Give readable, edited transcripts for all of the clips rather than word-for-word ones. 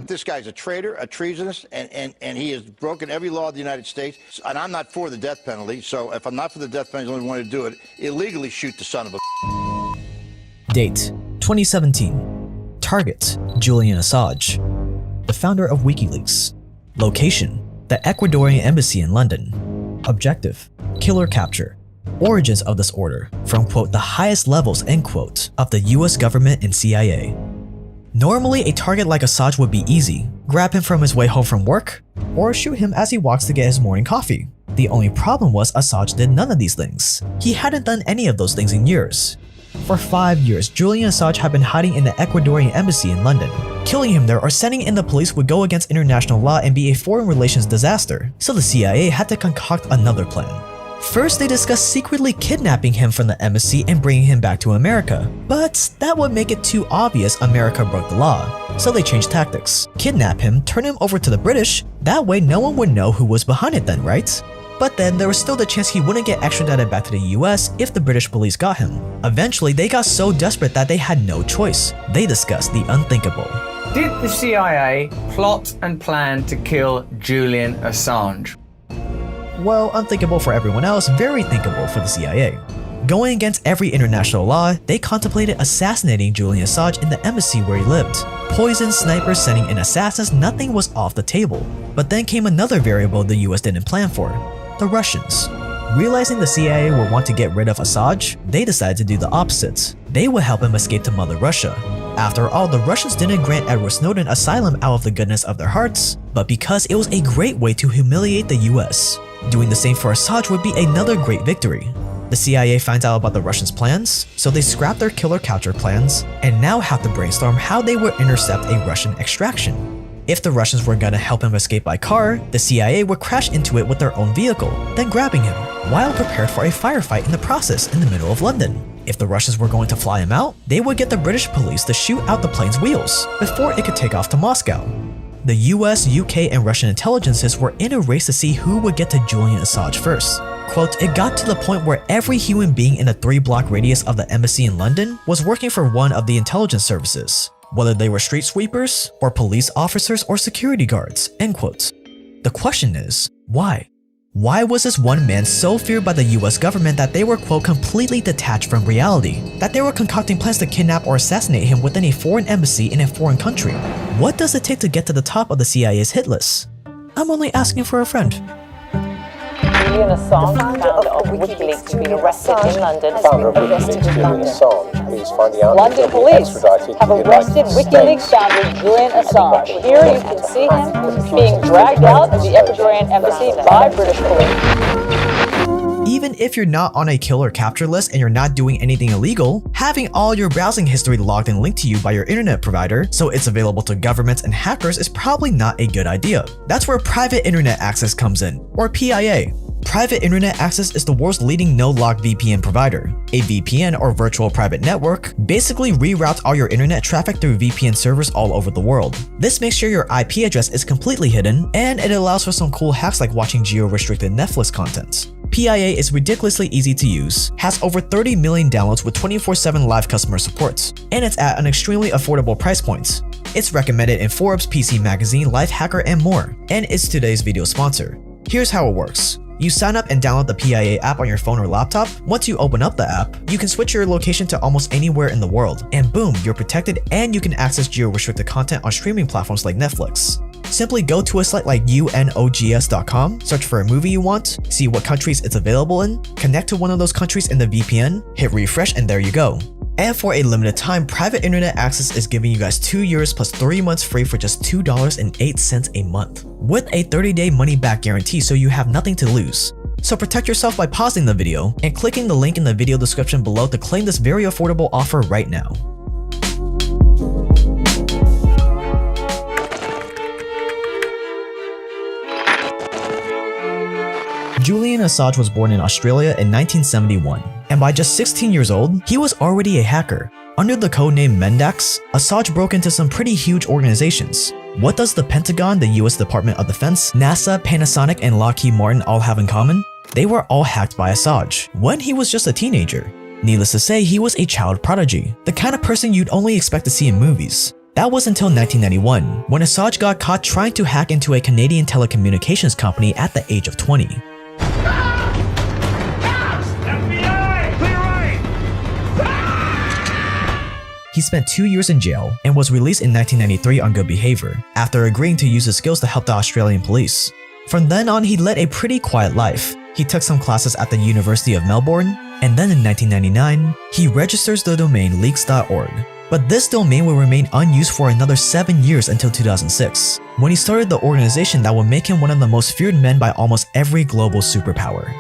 This guy's a traitor, a treasonous, and he has broken every law of the United States. And I'm not for the death penalty, so if I'm not for the death penalty, I only want to do it, illegally shoot the son of a... Date: 2017. Target: Julian Assange, the founder of WikiLeaks. Location: the Ecuadorian Embassy in London. Objective: killer capture. Origins of this order: from quote the highest levels end quote of the US government and CIA. Normally, a target like Assange would be easy. Grab him from his way home from work, or shoot him as he walks to get his morning coffee. The only problem was Assange did none of these things. He hadn't done any of those things in years. For 5 years, Julian Assange had been hiding in the Ecuadorian embassy in London. Killing him there or sending in the police would go against international law and be a foreign relations disaster, so the CIA had to concoct another plan. First, they discussed secretly kidnapping him from the embassy and bringing him back to America. But that would make it too obvious America broke the law, so they changed tactics. Kidnap him, turn him over to the British, that way no one would know who was behind it then, right? But then there was still the chance he wouldn't get extradited back to the US if the British police got him. Eventually, they got so desperate that they had no choice. They discussed the unthinkable. Did the CIA plot and plan to kill Julian Assange? Well, unthinkable for everyone else, very thinkable for the CIA. Going against every international law, they contemplated assassinating Julian Assange in the embassy where he lived. Poison, snipers, sending in assassins, nothing was off the table. But then came another variable the US didn't plan for: the Russians. Realizing the CIA would want to get rid of Assange, they decided to do the opposite. They would help him escape to Mother Russia. After all, the Russians didn't grant Edward Snowden asylum out of the goodness of their hearts, but because it was a great way to humiliate the US. Doing the same for Assange would be another great victory. The CIA finds out about the Russians' plans, so they scrap their killer capture plans, and now have to brainstorm how they would intercept a Russian extraction. If the Russians were gonna help him escape by car, the CIA would crash into it with their own vehicle, then grabbing him, while prepared for a firefight in the process in the middle of London. If the Russians were going to fly him out, they would get the British police to shoot out the plane's wheels before it could take off to Moscow. The US, UK, and Russian intelligences were in a race to see who would get to Julian Assange first. Quote, it got to the point where every human being in a 3-block radius of the embassy in London was working for one of the intelligence services, whether they were street sweepers, or police officers, or security guards, end quote. The question is, why? Why was this one man so feared by the US government that they were, quote, completely detached from reality? That they were concocting plans to kidnap or assassinate him within a foreign embassy in a foreign country? What does it take to get to the top of the CIA's hit list? I'm only asking for a friend. Julian Assange, founder of WikiLeaks, being arrested in London. Founder of WikiLeaks, Julian Assange, is finding out London police have arrested WikiLeaks founder Julian Assange. Here you can see him being dragged out of the Ecuadorian embassy by British police. Even if you're not on a kill or capture list and you're not doing anything illegal, having all your browsing history logged and linked to you by your internet provider so it's available to governments and hackers is probably not a good idea. That's where private internet access comes in, or PIA. Private internet access is the world's leading no-log VPN provider. A VPN, or virtual private network, basically reroutes all your internet traffic through VPN servers all over the world. This makes sure your IP address is completely hidden, and it allows for some cool hacks like watching geo-restricted Netflix content. PIA is ridiculously easy to use, has over 30 million downloads with 24/7 live customer support, and it's at an extremely affordable price point. It's recommended in Forbes, PC Magazine, Lifehacker, and more, and it's today's video sponsor. Here's how it works. You sign up and download the PIA app on your phone or laptop. Once you open up the app, you can switch your location to almost anywhere in the world, and boom, you're protected and you can access geo-restricted content on streaming platforms like Netflix. Simply go to a site like unogs.com, search for a movie you want, see what countries it's available in, connect to one of those countries in the VPN, hit refresh, and there you go. And for a limited time, private internet access is giving you guys 2 years plus 3 months free for just $2.08 a month, with a 30-day money-back guarantee so you have nothing to lose. So protect yourself by pausing the video and clicking the link in the video description below to claim this very affordable offer right now. Julian Assange was born in Australia in 1971, and by just 16 years old, he was already a hacker. Under the codename Mendax, Assange broke into some pretty huge organizations. What does the Pentagon, the US Department of Defense, NASA, Panasonic, and Lockheed Martin all have in common? They were all hacked by Assange when he was just a teenager. Needless to say, he was a child prodigy, the kind of person you'd only expect to see in movies. That was until 1991, when Assange got caught trying to hack into a Canadian telecommunications company at the age of 20. He spent 2 years in jail and was released in 1993 on good behavior, after agreeing to use his skills to help the Australian police. From then on, he led a pretty quiet life. He took some classes at the University of Melbourne, and then in 1999, he registers the domain leaks.org. But this domain will remain unused for another 7 years until 2006, when he started the organization that would make him one of the most feared men by almost every global superpower.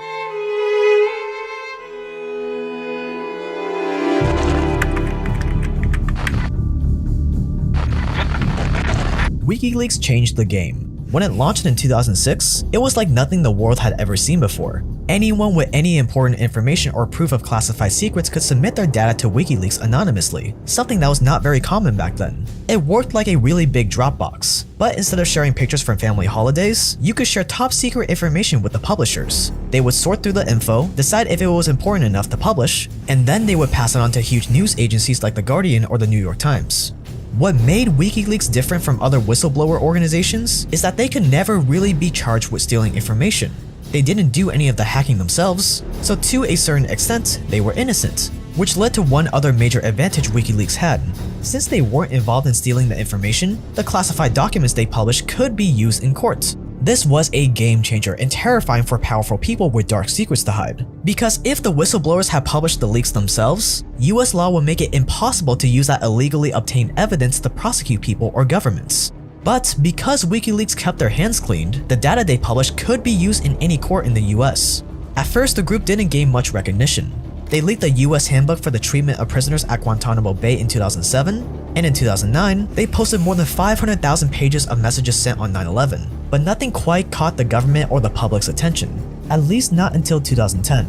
WikiLeaks changed the game. When it launched in 2006, it was like nothing the world had ever seen before. Anyone with any important information or proof of classified secrets could submit their data to WikiLeaks anonymously, something that was not very common back then. It worked like a really big Dropbox, but instead of sharing pictures from family holidays, you could share top secret information with the publishers. They would sort through the info, decide if it was important enough to publish, and then they would pass it on to huge news agencies like The Guardian or The New York Times. What made WikiLeaks different from other whistleblower organizations is that they could never really be charged with stealing information. They didn't do any of the hacking themselves, so to a certain extent, they were innocent, which led to one other major advantage WikiLeaks had. Since they weren't involved in stealing the information, the classified documents they published could be used in court. This was a game changer and terrifying for powerful people with dark secrets to hide. Because if the whistleblowers had published the leaks themselves, US law would make it impossible to use that illegally obtained evidence to prosecute people or governments. But because WikiLeaks kept their hands cleaned, the data they published could be used in any court in the US. At first, the group didn't gain much recognition. They leaked the US handbook for the treatment of prisoners at Guantanamo Bay in 2007, and in 2009, they posted more than 500,000 pages of messages sent on 9/11. But nothing quite caught the government or the public's attention, at least not until 2010.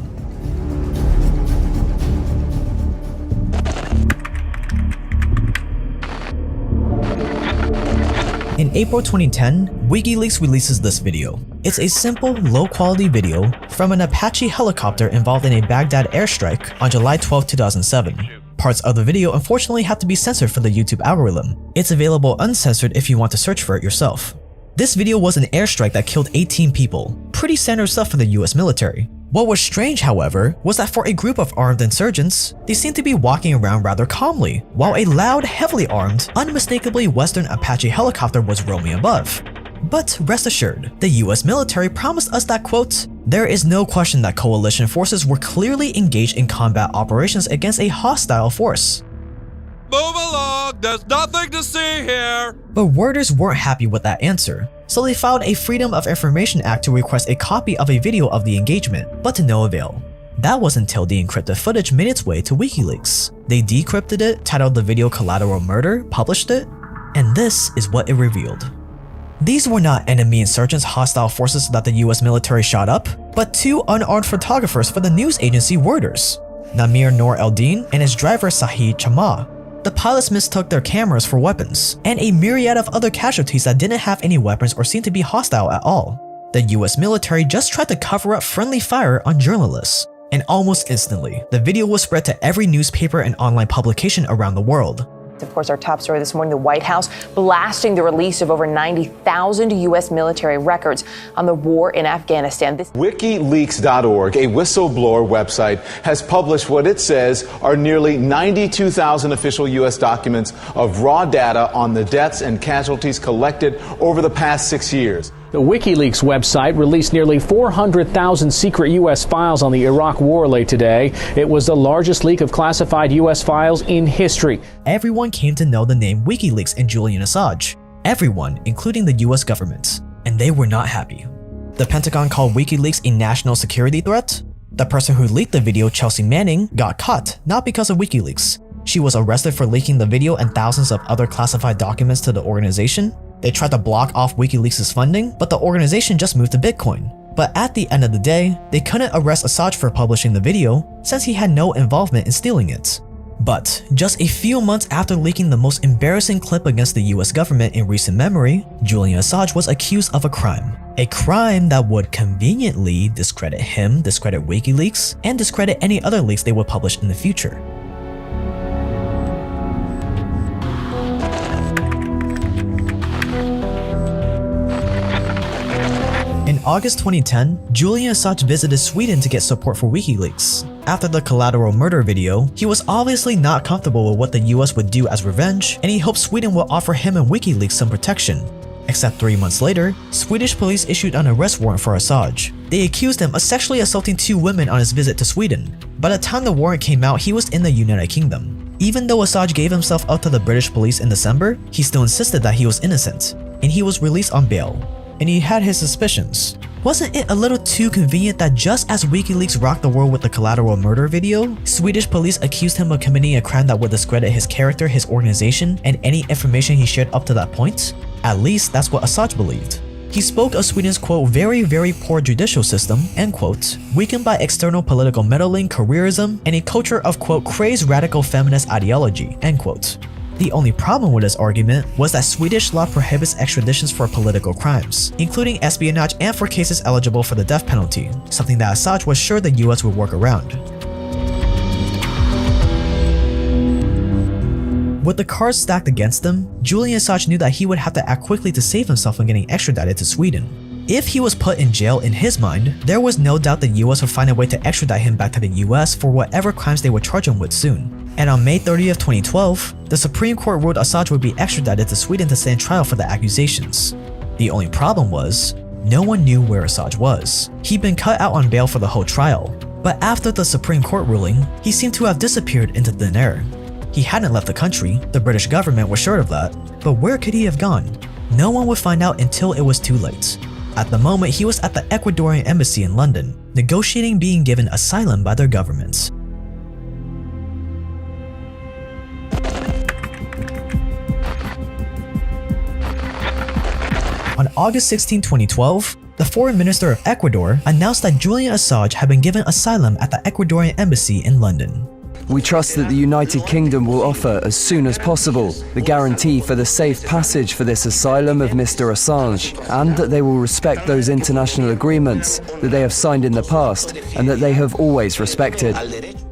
In April 2010, WikiLeaks releases this video. It's a simple, low-quality video from an Apache helicopter involved in a Baghdad airstrike on July 12, 2007. Parts of the video unfortunately have to be censored for the YouTube algorithm. It's available uncensored if you want to search for it yourself. This video was an airstrike that killed 18 people, pretty standard stuff for the US military. What was strange, however, was that for a group of armed insurgents, they seemed to be walking around rather calmly, while a loud, heavily armed, unmistakably Western Apache helicopter was roaming above. But rest assured, the US military promised us that, quote, "There is no question that coalition forces were clearly engaged in combat operations against a hostile force." Move along, there's nothing to see here. But worders weren't happy with that answer, so they filed a Freedom of Information Act to request a copy of a video of the engagement, but to no avail. That was until the encrypted footage made its way to WikiLeaks. They decrypted it, titled the video Collateral Murder, published it, and this is what it revealed. These were not enemy insurgents, hostile forces that the US military shot up, but two unarmed photographers for the news agency Reuters, Namir Noor Eldin and his driver Sahid Chama. The pilots mistook their cameras for weapons, and a myriad of other casualties that didn't have any weapons or seemed to be hostile at all. The US military just tried to cover up friendly fire on journalists, and almost instantly, the video was spread to every newspaper and online publication around the world. Of course, our top story this morning, the White House blasting the release of over 90,000 U.S. military records on the war in Afghanistan. WikiLeaks.org, a whistleblower website, has published what it says are nearly 92,000 official U.S. documents of raw data on the deaths and casualties collected over the past 6 years. The WikiLeaks website released nearly 400,000 secret U.S. files on the Iraq war late today. It was the largest leak of classified U.S. files in history. Everyone came to know the name WikiLeaks and Julian Assange. Everyone, including the US government. And they were not happy. The Pentagon called WikiLeaks a national security threat. The person who leaked the video, Chelsea Manning, got caught, not because of WikiLeaks. She was arrested for leaking the video and thousands of other classified documents to the organization. They tried to block off WikiLeaks' funding, but the organization just moved to Bitcoin. But at the end of the day, they couldn't arrest Assange for publishing the video, since he had no involvement in stealing it. But just a few months after leaking the most embarrassing clip against the US government in recent memory, Julian Assange was accused of a crime. A crime that would conveniently discredit him, discredit WikiLeaks, and discredit any other leaks they would publish in the future. August 2010, Julian Assange visited Sweden to get support for WikiLeaks. After the collateral murder video, he was obviously not comfortable with what the US would do as revenge, and he hoped Sweden will offer him and WikiLeaks some protection. Except 3 months later, Swedish police issued an arrest warrant for Assange. They accused him of sexually assaulting 2 women on his visit to Sweden. By the time the warrant came out, he was in the United Kingdom. Even though Assange gave himself up to the British police in December, he still insisted that he was innocent, and he was released on bail. And he had his suspicions. Wasn't it a little too convenient that just as WikiLeaks rocked the world with the collateral murder video, Swedish police accused him of committing a crime that would discredit his character, his organization, and any information he shared up to that point? At least that's what Assange believed. He spoke of Sweden's quote, very poor judicial system, end quote, weakened by external political meddling, careerism, and a culture of quote, crazed radical feminist ideology, end quote. The only problem with his argument was that Swedish law prohibits extraditions for political crimes, including espionage and for cases eligible for the death penalty, something that Assange was sure the US would work around. With the cards stacked against him, Julian Assange knew that he would have to act quickly to save himself from getting extradited to Sweden. If he was put in jail, in his mind, there was no doubt the US would find a way to extradite him back to the US for whatever crimes they would charge him with soon. And on May 30th, 2012, the Supreme Court ruled Assange would be extradited to Sweden to stand trial for the accusations. The only problem was, no one knew where Assange was. He'd been cut out on bail for the whole trial, but after the Supreme Court ruling, he seemed to have disappeared into thin air. He hadn't left the country, the British government was sure of that, but where could he have gone? No one would find out until it was too late. At the moment, he was at the Ecuadorian embassy in London, negotiating being given asylum by their government. On August 16, 2012, the Foreign Minister of Ecuador announced that Julian Assange had been given asylum at the Ecuadorian embassy in London. We trust that the United Kingdom will offer as soon as possible the guarantee for the safe passage for this asylum of Mr. Assange, and that they will respect those international agreements that they have signed in the past and that they have always respected.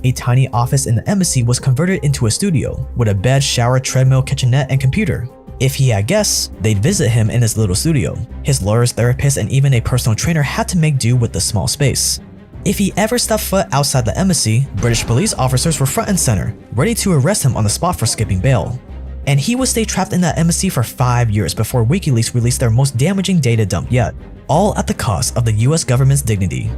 A tiny office in the embassy was converted into a studio, with a bed, shower, treadmill, kitchenette, and computer. If he had guests, they'd visit him in his little studio. His lawyers, therapists, and even a personal trainer had to make do with the small space. If he ever stepped foot outside the embassy, British police officers were front and center, ready to arrest him on the spot for skipping bail. And he would stay trapped in that embassy for 5 years before WikiLeaks released their most damaging data dump yet, all at the cost of the US government's dignity.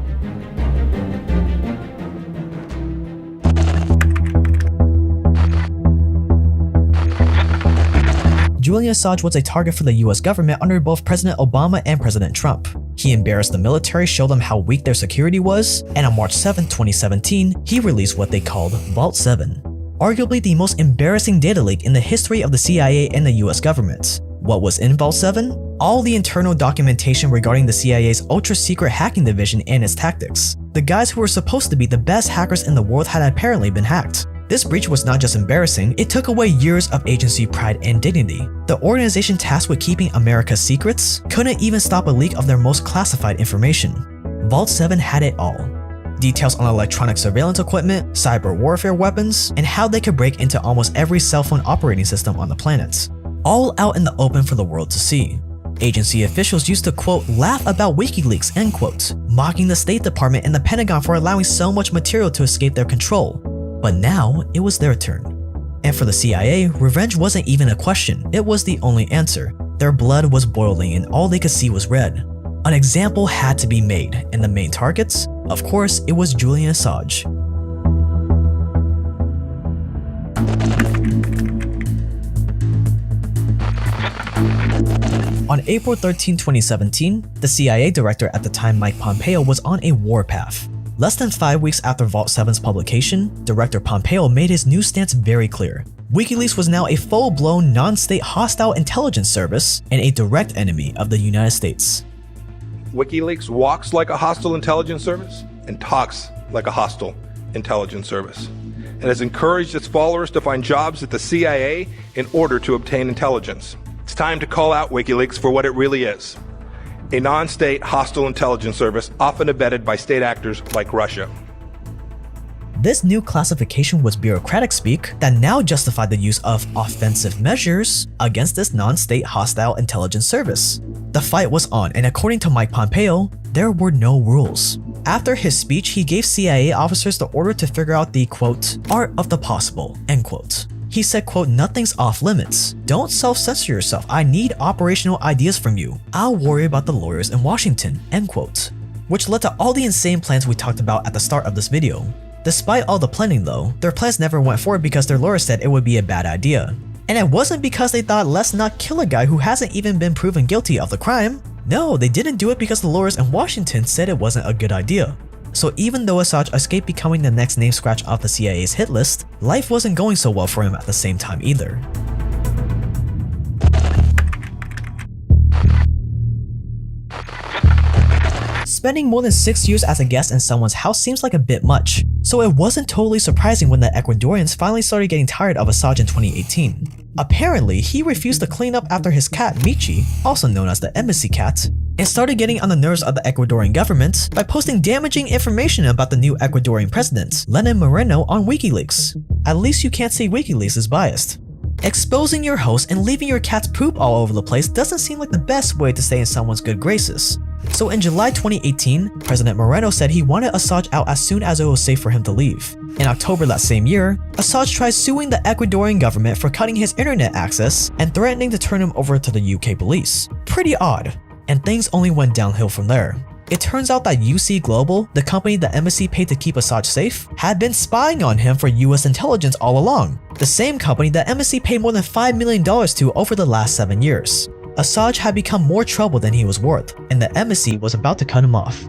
Julian Assange was a target for the US government under both President Obama and President Trump. He embarrassed the military, showed them how weak their security was, and on March 7, 2017, he released what they called Vault 7, arguably the most embarrassing data leak in the history of the CIA and the US government. What was in Vault 7? All the internal documentation regarding the CIA's ultra-secret hacking division and its tactics. The guys who were supposed to be the best hackers in the world had apparently been hacked. This breach was not just embarrassing, it took away years of agency pride and dignity. The organization tasked with keeping America's secrets couldn't even stop a leak of their most classified information. Vault 7 had it all. Details on electronic surveillance equipment, cyber warfare weapons, and how they could break into almost every cell phone operating system on the planet. All out in the open for the world to see. Agency officials used to quote, laugh about WikiLeaks, end quote, mocking the State Department and the Pentagon for allowing so much material to escape their control. But now, it was their turn. And for the CIA, revenge wasn't even a question, it was the only answer. Their blood was boiling and all they could see was red. An example had to be made, and the main targets? Of course, it was Julian Assange. On April 13, 2017, the CIA director at the time, Mike Pompeo, was on a warpath. Less than 5 weeks after Vault 7's publication, Director Pompeo made his new stance very clear. WikiLeaks was now a full-blown, non-state hostile intelligence service and a direct enemy of the United States. WikiLeaks walks like a hostile intelligence service and talks like a hostile intelligence service, and has encouraged its followers to find jobs at the CIA in order to obtain intelligence. It's time to call out WikiLeaks for what it really is. A non-state hostile intelligence service often abetted by state actors like Russia. This new classification was bureaucratic speak that now justified the use of offensive measures against this non-state hostile intelligence service. The fight was on, and according to Mike Pompeo, there were no rules. After his speech, he gave CIA officers the order to figure out the, quote, art of the possible, end quote. He said, quote, nothing's off limits. Don't self-censor yourself. I need operational ideas from you. I'll worry about the lawyers in Washington, end quote. Which led to all the insane plans we talked about at the start of this video. Despite all the planning though, their plans never went forward because their lawyers said it would be a bad idea. And it wasn't because they thought let's not kill a guy who hasn't even been proven guilty of the crime. No, they didn't do it because the lawyers in Washington said it wasn't a good idea. So even though Assange escaped becoming the next name scratch off the CIA's hit list, life wasn't going so well for him at the same time either. Spending more than 6 years as a guest in someone's house seems like a bit much, so it wasn't totally surprising when the Ecuadorians finally started getting tired of Assange in 2018. Apparently, he refused to clean up after his cat Michi, also known as the embassy cat, and started getting on the nerves of the Ecuadorian government by posting damaging information about the new Ecuadorian president, Lenin Moreno, on WikiLeaks. At least you can't say WikiLeaks is biased. Exposing your host and leaving your cat's poop all over the place doesn't seem like the best way to stay in someone's good graces. So in July 2018, President Moreno said he wanted Assange out as soon as it was safe for him to leave. In October that same year, Assange tried suing the Ecuadorian government for cutting his internet access and threatening to turn him over to the UK police. Pretty odd, and things only went downhill from there. It turns out that UC Global, the company the embassy paid to keep Assange safe, had been spying on him for US intelligence all along. The same company the embassy paid more than $5 million to over the last 7 years. Assange had become more trouble than he was worth, and the embassy was about to cut him off.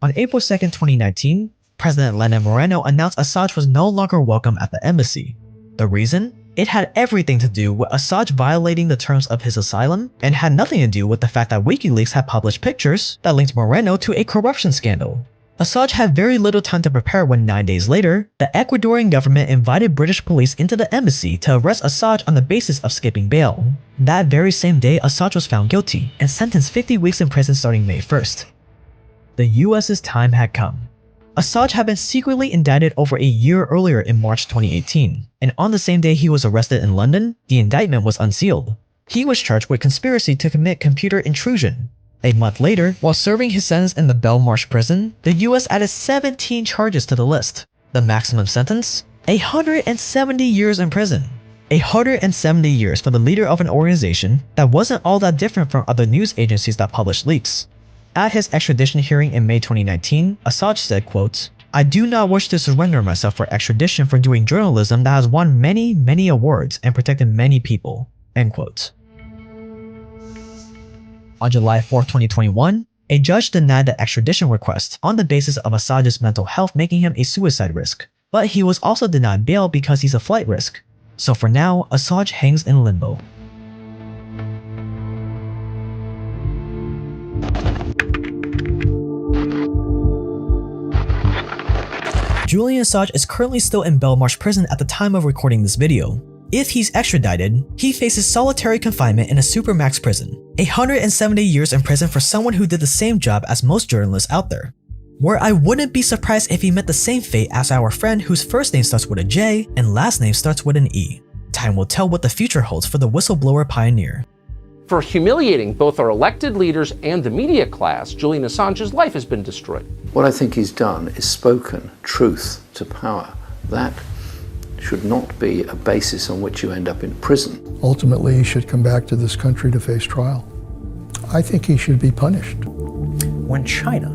On April 2, 2019, President Lenin Moreno announced Assange was no longer welcome at the embassy. The reason? It had everything to do with Assange violating the terms of his asylum, and had nothing to do with the fact that WikiLeaks had published pictures that linked Moreno to a corruption scandal. Assange had very little time to prepare when 9 days later, the Ecuadorian government invited British police into the embassy to arrest Assange on the basis of skipping bail. That very same day, Assange was found guilty and sentenced 50 weeks in prison starting May 1st. The US's time had come. Assange had been secretly indicted over a year earlier in March 2018, and on the same day he was arrested in London, the indictment was unsealed. He was charged with conspiracy to commit computer intrusion. A month later, while serving his sentence in the Belmarsh prison, the US added 17 charges to the list. The maximum sentence? 170 years in prison. 170 years for the leader of an organization that wasn't all that different from other news agencies that published leaks. At his extradition hearing in May 2019, Assange said, quote, I do not wish to surrender myself for extradition for doing journalism that has won many awards and protected many people, end quote. On July 4, 2021, a judge denied the extradition request on the basis of Assange's mental health making him a suicide risk, but he was also denied bail because he's a flight risk. So for now, Assange hangs in limbo. Julian Assange is currently still in Belmarsh prison at the time of recording this video. If he's extradited, he faces solitary confinement in a supermax prison, 170 years in prison for someone who did the same job as most journalists out there. Where I wouldn't be surprised if he met the same fate as our friend whose first name starts with a J and last name starts with an E. Time will tell what the future holds for the whistleblower pioneer. For humiliating both our elected leaders and the media class, Julian Assange's life has been destroyed. What I think he's done is spoken truth to power. That should not be a basis on which you end up in prison. Ultimately, he should come back to this country to face trial. I think he should be punished. When China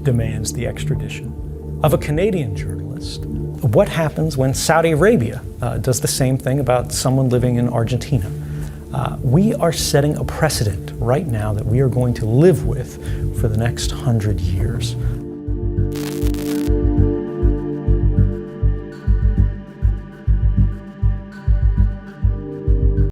demands the extradition of a Canadian journalist, what happens when Saudi Arabia does the same thing about someone living in Argentina? We are setting a precedent right now that we are going to live with for the next 100 years.